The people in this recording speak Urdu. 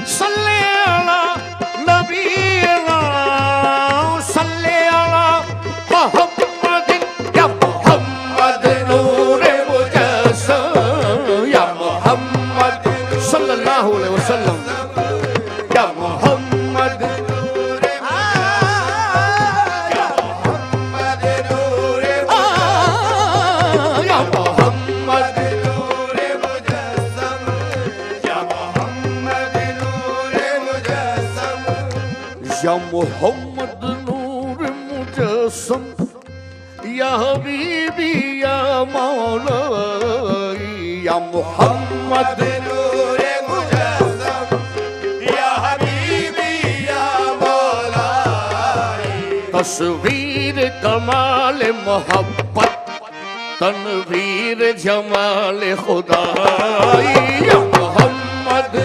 صلی علی نبینا صلی علی محمد یا محمد نور مجسم یا محمد صلی اللہ علیہ وسلم یا محمد یا محمد نور مجسم یا حبیبی یا مولائی یا محمد نور مجسم یا حبیبی یا مولائی تصویر کمال محبت تنویر جمال خدائی یا محمد